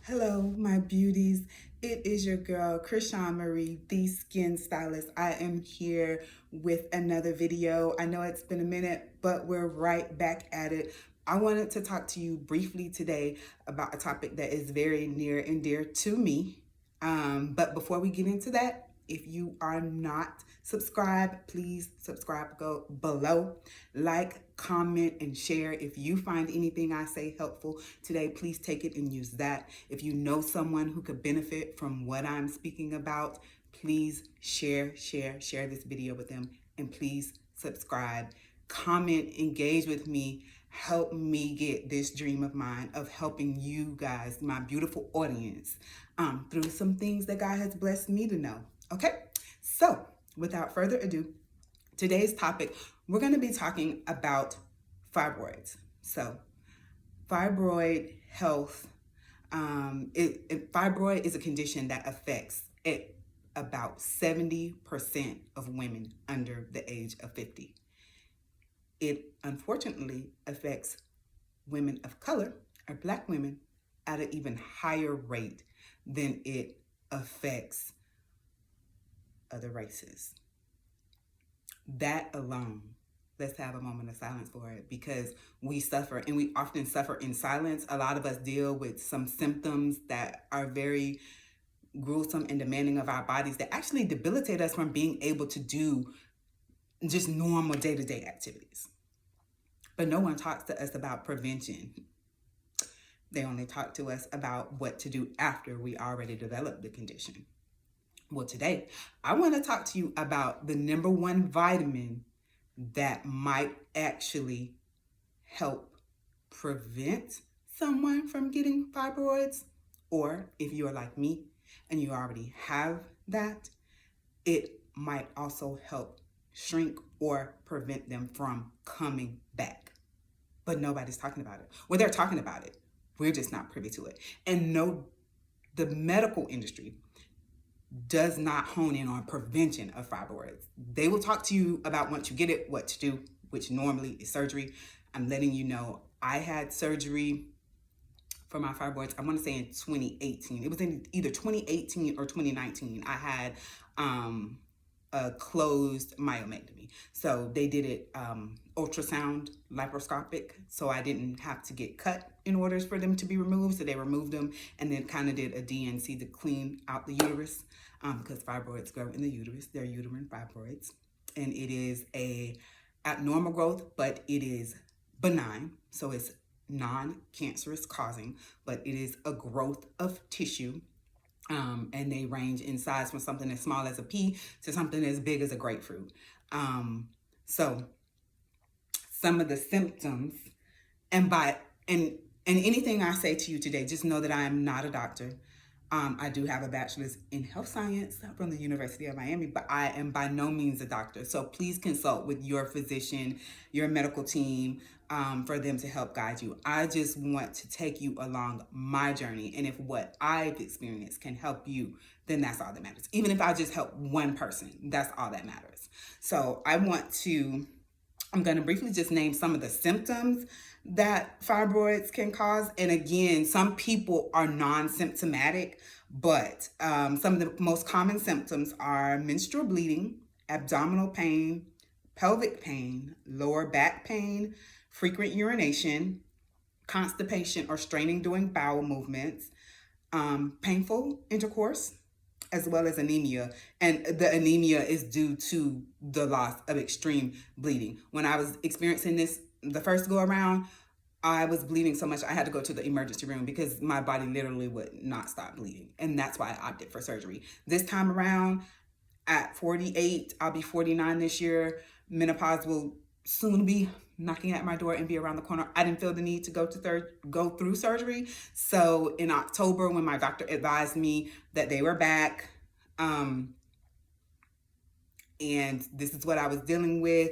Hello, my beauties. It is your girl, Krishan Marie, the skin stylist. I am here with another video. I know it's been a minute, but we're right back at it. I wanted to talk to you briefly today about a topic that is very near and dear to me. But before we get into that, if you are not subscribed, please subscribe, go below, like, comment, and share. If you find anything I say helpful today, please take it and use that. If you know someone who could benefit from what I'm speaking about, please share this video with them, and please subscribe, comment, engage with me. Help me get this dream of mine of helping you guys, my beautiful audience, through some things that God has blessed me to know. Okay, so without further ado, today's topic, we're going to be talking about fibroids. So fibroid health, fibroid is a condition that affects about 70% of women under the age of 50. It unfortunately affects women of color or Black women at an even higher rate than it affects other races. That alone, let's have a moment of silence for it, because we suffer, and we often suffer in silence. A lot of us deal with some symptoms that are very gruesome and demanding of our bodies that actually debilitate us from being able to do just normal day-to-day activities. But no one talks to us about prevention. They only talk to us about what to do after we already developed the condition. Well, today, I want to talk to you about the number one vitamin that might actually help prevent someone from getting fibroids. Or if you are like me and you already have that, it might also help shrink or prevent them from coming back. But nobody's talking about it. Well, they're talking about it. We're just not privy to it. And no, the medical industry does not hone in on prevention of fibroids. They will talk to you about once you get it, what to do, which normally is surgery. I'm letting you know, I had surgery for my fibroids, I want to say in 2018. It was in either 2018 or 2019. I had a closed myomectomy. So they did it ultrasound laparoscopic, so I didn't have to get cut in order for them to be removed. So they removed them and then kind of did a DNC to clean out the uterus, because fibroids grow in the uterus. They're uterine fibroids, and it is a abnormal growth, but it is benign. So it's non-cancerous causing, but it is a growth of tissue. And they range in size from something as small as a pea to something as big as a grapefruit. So some of the symptoms, and anything I say to you today, just know that I am not a doctor. I do have a bachelor's in health science from the University of Miami, but I am by no means a doctor. So please consult with your physician, your medical team, for them to help guide you. I just want to take you along my journey. And if what I've experienced can help you, then that's all that matters. Even if I just help one person, that's all that matters. So I'm going to briefly just name some of the symptoms that fibroids can cause. And again, some people are non-symptomatic, but some of the most common symptoms are menstrual bleeding, abdominal pain, pelvic pain, lower back pain, frequent urination, constipation or straining during bowel movements, painful intercourse, as well as anemia. And the anemia is due to the loss of extreme bleeding. When I was experiencing this the first go around, I was bleeding so much I had to go to the emergency room because my body literally would not stop bleeding. And that's why I opted for surgery. This time around, at 48, I'll be 49 this year. Menopause will soon be knocking at my door and be around the corner. I didn't feel the need to go through surgery. So in October, when my doctor advised me that they were back, and this is what I was dealing with,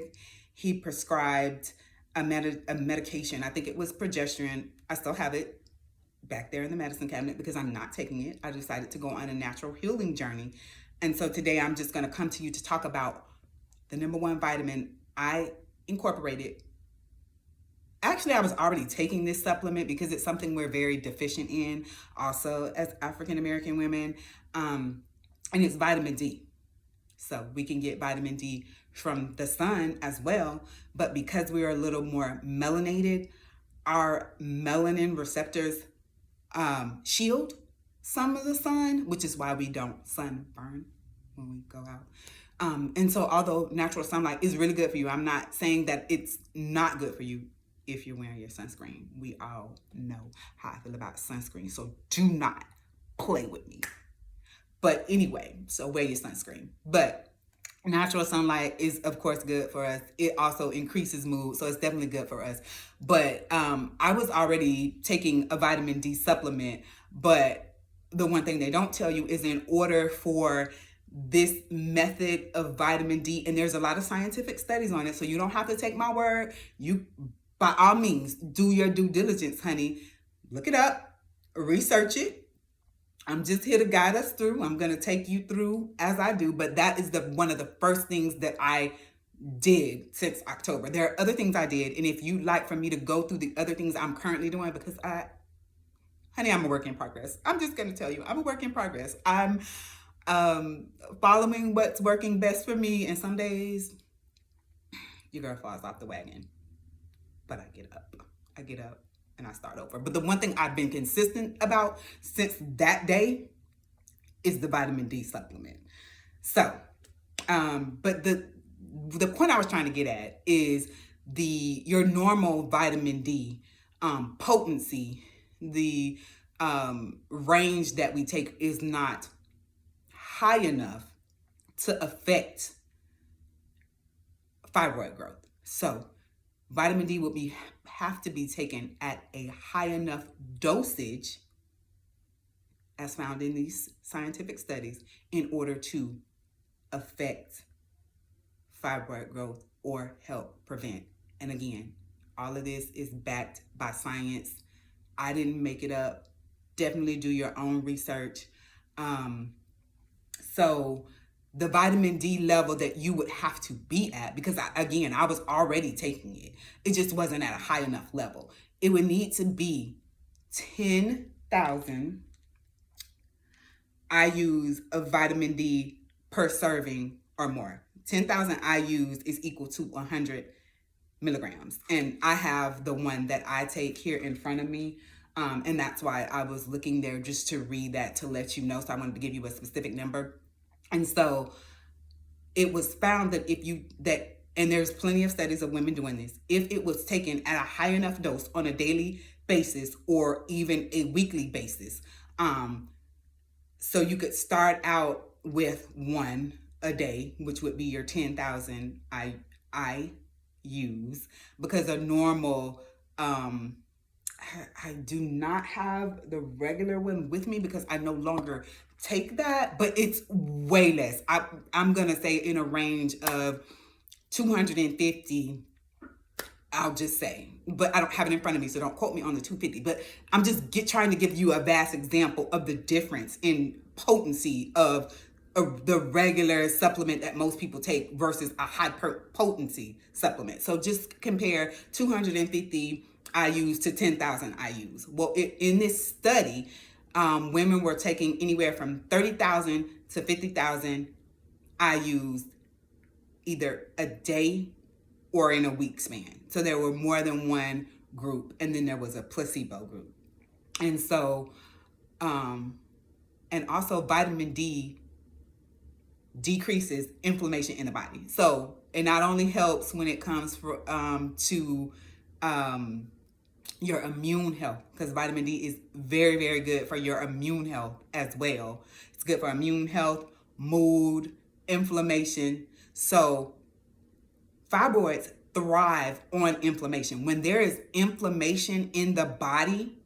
he prescribed a medication. I think it was progesterone. I still have it back there in the medicine cabinet because I'm not taking it. I decided to go on a natural healing journey. And so today I'm just going to come to you to talk about the number one vitamin I incorporated Actually, I was already taking this supplement because it's something we're very deficient in also as African American women. And it's vitamin D. So we can get vitamin D from the sun as well. But because we are a little more melanated, our melanin receptors shield some of the sun, which is why we don't sunburn when we go out. And so although natural sunlight is really good for you, I'm not saying that it's not good for you if you're wearing your sunscreen. We all know how I feel about sunscreen, so do not play with me. But anyway, so wear your sunscreen. But natural sunlight is, of course, good for us. It also increases mood, so it's definitely good for us. But I was already taking a vitamin D supplement, but the one thing they don't tell you is in order for this method of vitamin D, and there's a lot of scientific studies on it, so you don't have to take my word. You, by all means, do your due diligence, honey. Look it up, research it. I'm just here to guide us through. I'm going to take you through as I do, but that is one of the first things that I did since October. There are other things I did, and if you'd like for me to go through the other things I'm currently doing, because honey, I'm a work in progress. I'm just going to tell you, I'm a work in progress. I'm following what's working best for me, and some days your girl falls off the wagon, but I get up and I start over. But the one thing I've been consistent about since that day is the vitamin D supplement. So but the point I was trying to get at is your normal vitamin D potency, the range that we take is not high enough to affect fibroid growth. So vitamin D will have to be taken at a high enough dosage as found in these scientific studies in order to affect fibroid growth or help prevent. And again, all of this is backed by science. I didn't make it up. Definitely do your own research. So the vitamin D level that you would have to be at, because I was already taking it. It just wasn't at a high enough level. It would need to be 10,000 IUs of vitamin D per serving or more. 10,000 IUs is equal to 100 milligrams. And I have the one that I take here in front of me. And that's why I was looking there just to read that to let you know. So I wanted to give you a specific number. And so it was found that and there's plenty of studies of women doing this, if it was taken at a high enough dose on a daily basis or even a weekly basis, so you could start out with one a day, which would be your 10,000 IUs, because a normal, I do not have the regular one with me because I no longer take that, but it's way less. I'm going to say in a range of 250, I'll just say, but I don't have it in front of me, so don't quote me on the 250, but I'm just trying to give you a vast example of the difference in potency of the regular supplement that most people take versus a high potency supplement. So just compare 250 IUs to 10,000 IUs. Well, in this study, women were taking anywhere from 30,000 to 50,000 IUs either a day or in a week span. So there were more than one group, and then there was a placebo group. And so, and also vitamin D decreases inflammation in the body. So it not only helps when it comes to your immune health, because vitamin D is very, very good for your immune health as well. It's good for immune health, mood, inflammation. So fibroids thrive on inflammation. When there is inflammation in the body,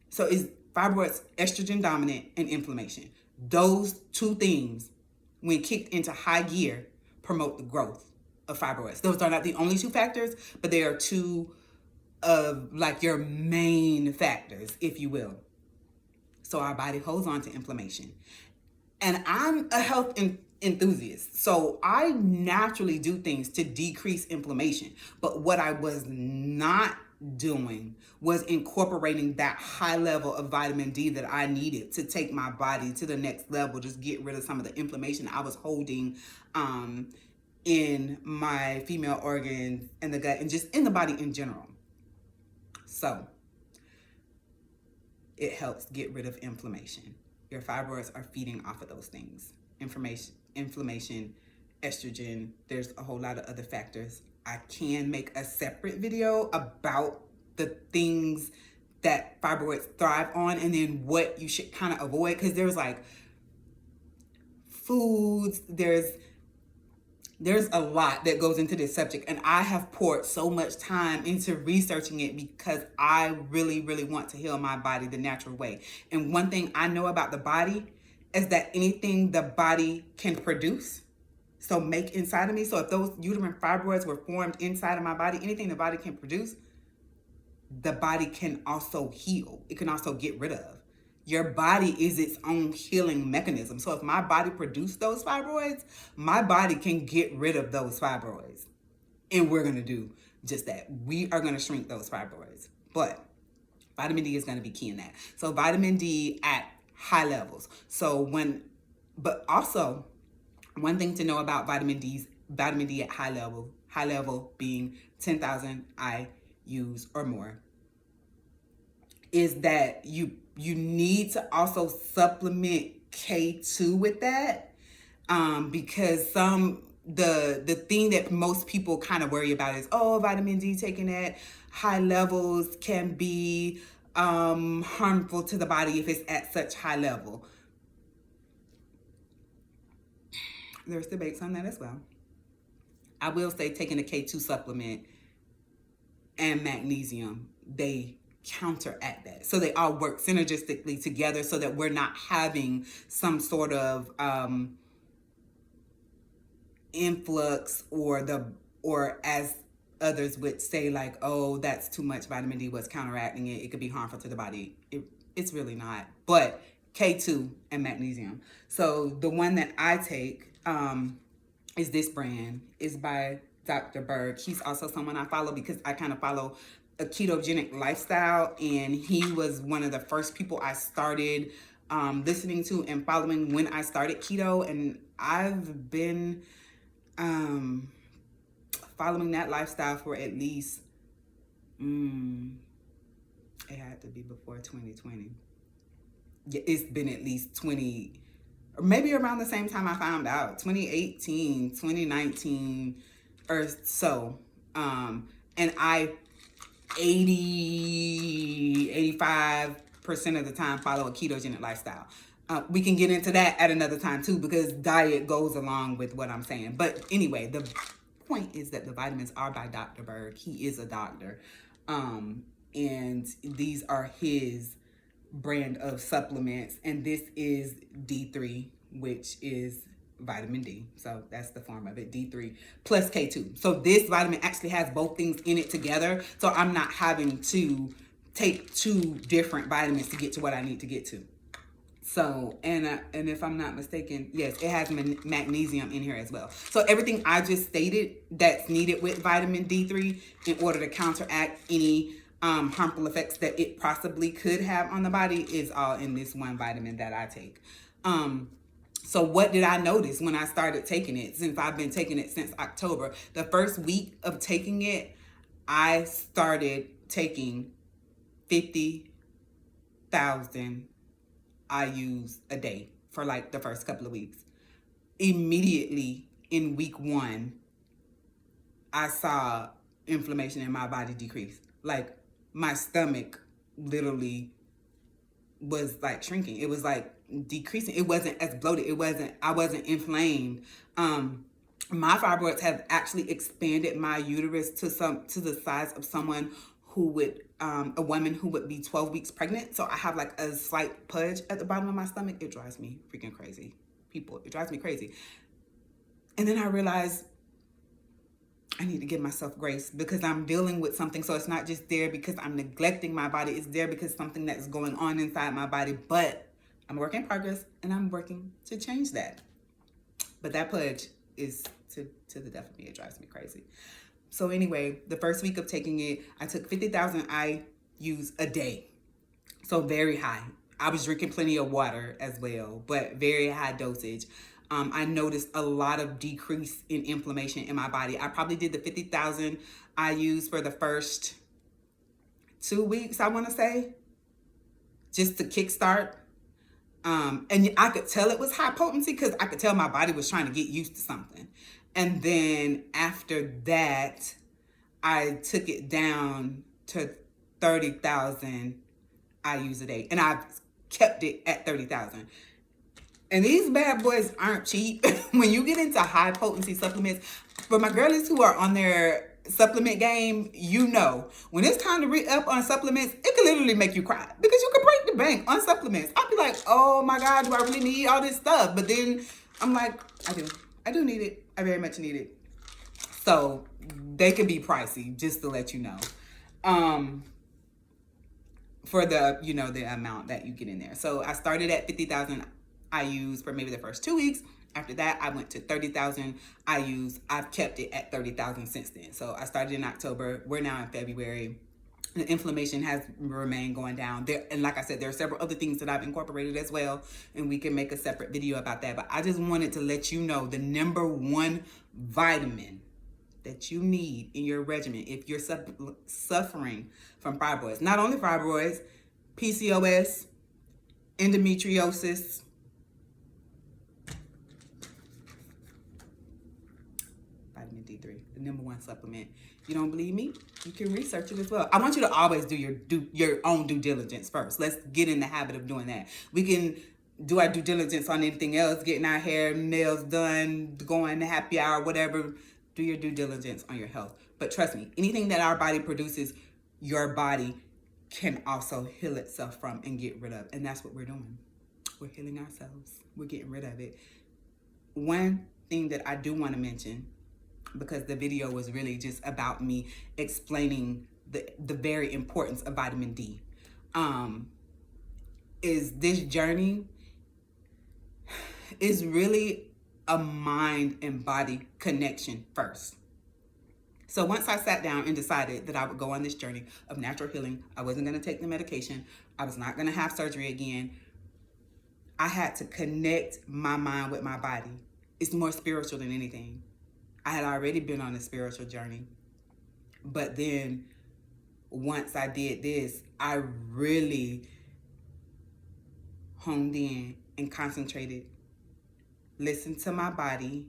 so is fibroids estrogen dominant and inflammation. Those two things, when kicked into high gear, promote the growth of fibroids. Those are not the only two factors, but they are two of like your main factors, if you will. So our body holds on to inflammation. And I'm a health enthusiast, so I naturally do things to decrease inflammation. But what I was not doing was incorporating that high level of vitamin D that I needed to take my body to the next level, just get rid of some of the inflammation I was holding in my female organs and the gut and just in the body in general. So it helps get rid of inflammation. Your fibroids are feeding off of those things. Inflammation, estrogen, there's a whole lot of other factors. I can make a separate video about the things that fibroids thrive on and then what you should kind of avoid, because there's like foods, there's a lot that goes into this subject, and I have poured so much time into researching it because I really, really want to heal my body the natural way. And one thing I know about the body is that anything the body can produce, so make inside of me, so if those uterine fibroids were formed inside of my body, anything the body can produce, the body can also heal. It can also get rid of. Your body is its own healing mechanism. So if my body produced those fibroids, my body can get rid of those fibroids. And we're going to do just that. We are going to shrink those fibroids. But vitamin D is going to be key in that. So vitamin D at high levels. But also one thing to know about vitamin D at high level being 10,000 IUs or more, is that you need to also supplement K2 with that, because the thing that most people kind of worry about is, oh, vitamin D taken at high levels can be harmful to the body if it's at such high level. There's debates on that as well. I will say taking a K2 supplement and magnesium, they counteract that. So they all work synergistically together so that we're not having some sort of influx or as others would say, like, oh, that's too much vitamin D, what's counteracting it? It could be harmful to the body. It's really not. But K2 and magnesium. So the one that I take is this brand. It's by Dr. Berg. He's also someone I follow because I kind of follow a ketogenic lifestyle, and he was one of the first people I started listening to and following when I started keto, and I've been following that lifestyle for at least it had to be before 2020. Yeah, it's been at least 20, or maybe around the same time I found out, 2018, 2019 or so. And I 85% of the time follow a ketogenic lifestyle. We can get into that at another time too, because diet goes along with what I'm saying. But anyway, the point is that the vitamins are by Dr. Berg. He is a doctor. And these are his brand of supplements. And this is D3, which is vitamin D. So that's the form of it, D3 plus K2. So this vitamin actually has both things in it together. So I'm not having to take two different vitamins to get to what I need to get to. So, and if I'm not mistaken, yes, it has magnesium in here as well. So everything I just stated that's needed with vitamin D3 in order to counteract any harmful effects that it possibly could have on the body is all in this one vitamin that I take. So what did I notice when I started taking it? Since I've been taking it since October, the first week of taking it, I started taking 50,000 IUs a day for like the first couple of weeks. Immediately in week 1, I saw inflammation in my body decrease. Like my stomach literally was like shrinking. It was like decreasing. It wasn't as bloated. I wasn't inflamed. My fibroids have actually expanded my uterus to the size of someone who would, a woman who would be 12 weeks pregnant. So I have like a slight pudge at the bottom of my stomach. It drives me freaking crazy. It drives me crazy. And then I realized I need to give myself grace because I'm dealing with something. So it's not just there because I'm neglecting my body. It's there because something that's going on inside my body. But I'm a work in progress and I'm working to change that. But that pudge is to the death of me. It drives me crazy. So anyway, the first week of taking it, I took 50,000 IUs a day. So very high. I was drinking plenty of water as well, but very high dosage. I noticed a lot of decrease in inflammation in my body. I probably did the 50,000 IUs for the first 2 weeks, I want to say, just to kickstart. And I could tell it was high potency because I could tell my body was trying to get used to something. And then after that, I took it down to 30,000 IUs a day. And I've kept it at 30,000. And these bad boys aren't cheap. When you get into high potency supplements, for my girlies who are on their supplement game, you know, when it's time to re-up on supplements, it can literally make you cry because you can break the bank on supplements. I'll be like, oh my God, do I really need all this stuff? But then I'm like, I do need it. I very much need it. So they could be pricey, just to let you know. For the, you know, the amount that you get in there. So I started at 50,000 IUs for maybe the first 2 weeks. After that, I went to 30,000 IUs. I've kept it at 30,000 since then. So I started in October. We're now in February. The inflammation has remained going down there. And like I said, there are several other things that I've incorporated as well. And we can make a separate video about that. But I just wanted to let you know the number one vitamin that you need in your regimen if you're suffering from fibroids. Not only fibroids, PCOS, endometriosis, vitamin D3, the number one supplement. You don't believe me? You can research it as well. I want you to always do your own due diligence first. Let's get in the habit of doing that. We can do our due diligence on anything else, getting our hair, nails done, going to happy hour, whatever. Do your due diligence on your health. But trust me, anything that our body produces, your body can also heal itself from and get rid of. And that's what we're doing. We're healing ourselves. We're getting rid of it. One thing that I do want to mention, because the video was really just about me explaining the very importance of vitamin D, is this journey is really a mind and body connection first. So once I sat down and decided that I would go on this journey of natural healing, I wasn't going to take the medication, I was not going to have surgery again, I had to connect my mind with my body. It's more spiritual than anything. I had already been on a spiritual journey. But then once I did this, I really honed in and concentrated, listened to my body,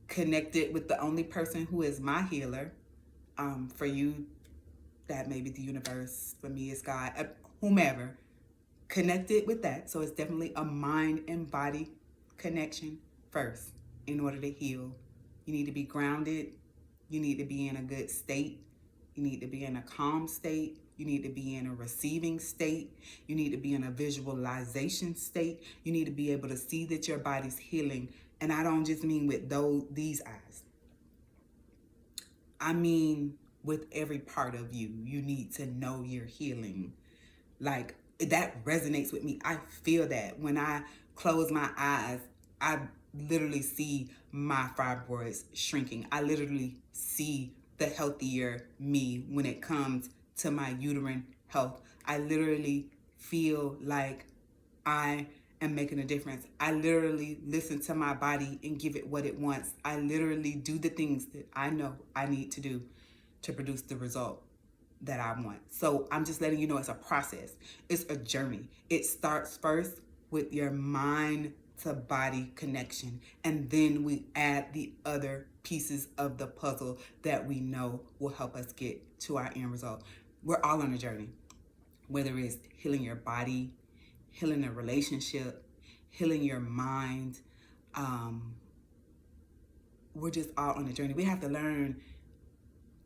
connected with the only person who is my healer. For you, that may be the universe. For me, it's God, whomever. Connected with that. So it's definitely a mind and body connection first. In order to heal, you need to be grounded. You need to be in a good state. You need to be in a calm state. You need to be in a receiving state. You need to be in a visualization state. You need to be able to see that your body's healing. And I don't just mean with these eyes. I mean with every part of you. You need to know you're healing. Like, that resonates with me. I feel that when I close my eyes, I literally see my fibroids shrinking. I literally see the healthier me when it comes to my uterine health. I literally feel like I am making a difference. I literally listen to my body and give it what it wants. I literally do the things that I know I need to do to produce the result that I want. So I'm just letting you know it's a process. It's a journey. It starts first with your mind to body connection. And then we add the other pieces of the puzzle that we know will help us get to our end result. We're all on a journey, whether it's healing your body, healing a relationship, healing your mind. We're just all on a journey. We have to learn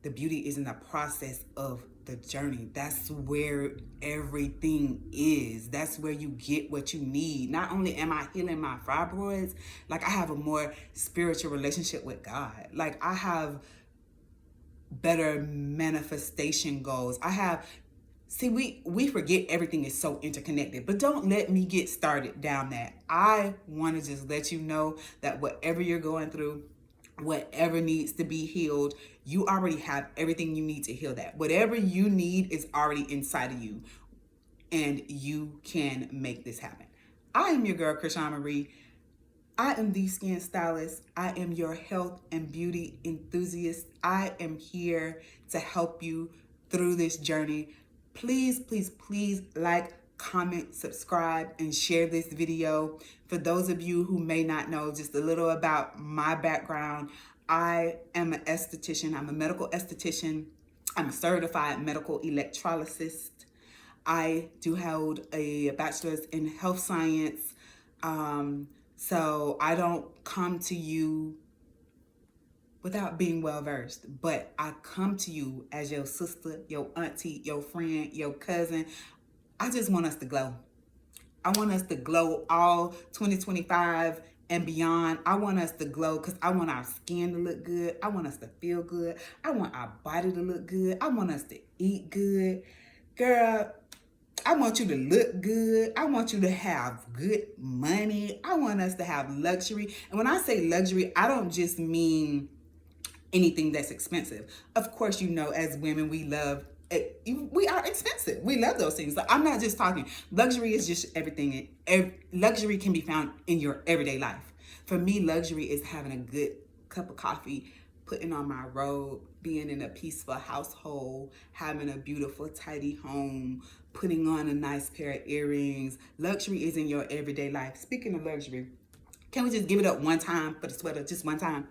the beauty is in the process of the journey. That's where everything is. That's where you get what you need. Not only am I healing my fibroids, like I have a more spiritual relationship with God. Like I have better manifestation goals. We forget everything is so interconnected, but don't let me get started down that. I want to just let you know that whatever you're going through, whatever needs to be healed. You already have everything you need to heal that. Whatever you need is already inside of you, and you can make this happen. I am your girl, Krishan Marie. I am the skin stylist. I am your health and beauty enthusiast. I am here to help you through this journey. Please, please, please like, comment, subscribe, and share this video. For those of you who may not know just a little about my background, I am an esthetician. I'm a medical esthetician. I'm a certified medical electrolyst. I do hold a bachelor's in health science. So I don't come to you without being well versed, but I come to you as your sister, your auntie, your friend, your cousin. I just want us to glow. I want us to glow all 2025 and beyond. I want us to glow because I want our skin to look good. I want us to feel good. I want our body to look good. I want us to eat good. Girl, I want you to look good. I want you to have good money. I want us to have luxury. And when I say luxury, I don't just mean anything that's expensive. Of course, you know, as women, we love it. We are expensive. We love those things. So I'm not just talking. Luxury is just everything. Luxury can be found in your everyday life. For me, luxury is having a good cup of coffee, putting on my robe, being in a peaceful household, having a beautiful, tidy home, putting on a nice pair of earrings. Luxury is in your everyday life. Speaking of luxury, can we just give it up one time for the sweater? Just one time.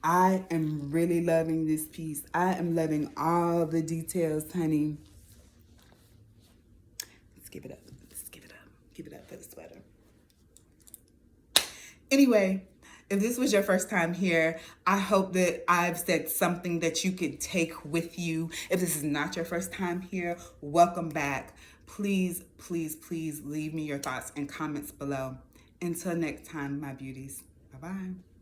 I am really loving this piece. I am loving all the details, honey. Let's give it up. Let's give it up. Give it up for the sweater. Anyway, if this was your first time here, I hope that I've said something that you could take with you. If this is not your first time here, welcome back. Please, please, please leave me your thoughts and comments below. Until next time, my beauties. Bye-bye.